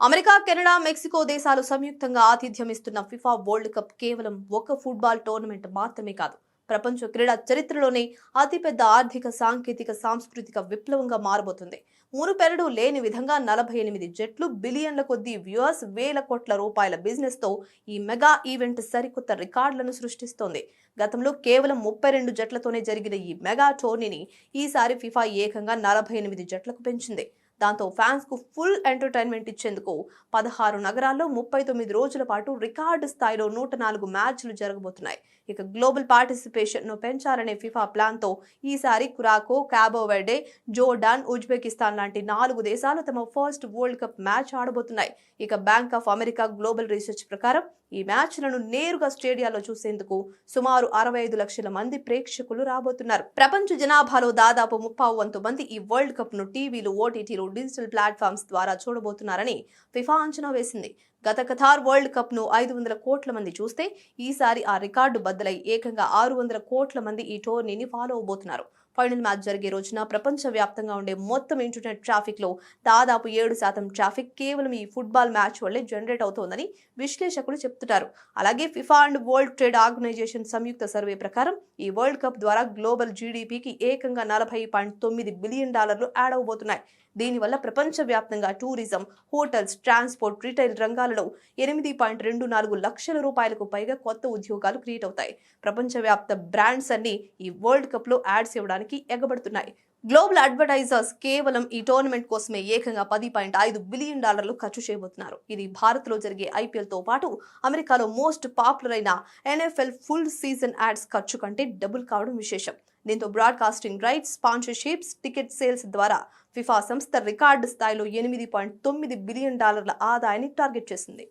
America, Canada, Mexico దేశాలు సంయుక్తంగా ఆతిథ్యం ఇస్తున్న ఫిఫా వరల్డ్ కప్ కేవలం ఒక ఫుట్బాల్ టోర్నమెంట్ మాత్రమే కాదు. ప్రపంచ క్రీడా చరిత్రలోనే అతిపెద్ద ఆర్థిక, సాంకేతిక, సాంస్కృతిక విప్లవంగా మారబోతుంది. మునుపెన్నడూ లేని విధంగా 48 జట్లు, బిలియన్ల కొద్దీ వ్యూవర్స్, వేల కోట్ల రూపాయల బిజినెస్ తో ఈ మెగా ఈవెంట్ సరికొత్త రికార్డులను సృష్టిస్తోంది. గతంలో కేవలం 32 జట్లతోనే జరిగిన ఈ మెగా టోర్నీని ఈసారి ఫిఫా ఏకంగా 48 జట్లకు పెంచింది. దాంతో ఫ్యాన్స్ కు ఫుల్ ఎంటర్టైన్మెంట్ ఇచ్చేందుకు 16 నగరాల్లో 39 రోజుల పాటు రికార్డు స్థాయిలో 104 మ్యాచ్లు జరగబోతున్నాయి. ఇక గ్లోబల్ పార్టిసిపేషన్ ను పెంచాలనే ఫిఫా ప్లాన్ తో ఈసారి కురాకో, కాబో వెర్డే, జోర్డాన్, ఉజ్బెకిస్తాన్ లాంటి 4 దేశాలు తమ ఫస్ట్ వరల్డ్ కప్ మ్యాచ్ ఆడబోతున్నాయి. ఇక bank of America global research ప్రకారం ఈ మ్యాచ్లను నేరుగా స్టేడియాలో చూసేందుకు సుమారు 65 లక్షల మంది ప్రేక్షకులు రాబోతున్నారు. ప్రపంచ జనాభాలో దాదాపు 30% మంది ఈ వరల్డ్ కప్ ను టీవీలు, ఓటీటీలు, డిజిటల్ ప్లాట్ఫామ్స్ ద్వారా చూడబోతున్నారని ఫిఫా అంచనా వేసింది. గత ఖతార్ వరల్డ్ కప్ ను 500 కోట్ల మంది చూస్తే ఈసారి ఆ రికార్డు బద్దలై ఏకంగా 600 కోట్ల మంది ఈ టోర్నీని ఫాలో అవబోతున్నారు. ఫైనల్ మ్యాచ్ జరిగే రోజున ప్రపంచ వ్యాప్తంగా ఉండే మొత్తం ఇంటర్నెట్ ట్రాఫిక్ లో దాదాపు 7% ట్రాఫిక్ కేవలం ఈ ఫుట్బాల్ మ్యాచ్ వల్లే జనరేట్ అవుతోందని విశ్లేషకులు చెప్తున్నారు. అలాగే FIFA and world trade organisation సంయుక్త సర్వే ప్రకారం ఈ వరల్డ్ కప్ ద్వారా గ్లోబల్ జీడీపీకి ఏకంగా $40.9 బిలియన్ యాడ్ అవబోతున్నాయి. దీనివల్ల ప్రపంచ వ్యాప్తంగా టూరిజం, హోటల్స్, ట్రాన్స్పోర్ట్, రిటైల్ రంగాలలో 8.24 లక్షల రూపాయలకు పైగా కొత్త ఉద్యోగాలు క్రియేట్ అవుతాయి. ప్రపంచవ్యాప్త బ్రాండ్స్ అన్ని ఈ వరల్డ్ కప్ లో యాడ్స్ ఇవ్వడానికి ఎగబడుతున్నాయి. గ్లోబల్ అడ్వర్టైజర్స్ కేవలం ఈ టోర్నమెంట్ కోసమే ఏకంగా $10.5 బిలియన్ ఖర్చు చేయబోతున్నారు. ఇది భారత్ లో జరిగే ఐపీఎల్ తో పాటు అమెరికాలో మోస్ట్ పాపులర్ అయిన NFL ఫుల్ సీజన్ యాడ్స్ ఖర్చు కంటే డబుల్ కావడం విశేషం. దీంతో broadcasting rights, sponsorships, ticket sales ద్వారా ఫిఫా సంస్థ రికార్డు స్థాయిలో $8.9 బిలియన్ ఆదాయాన్ని టార్గెట్ చేసింది.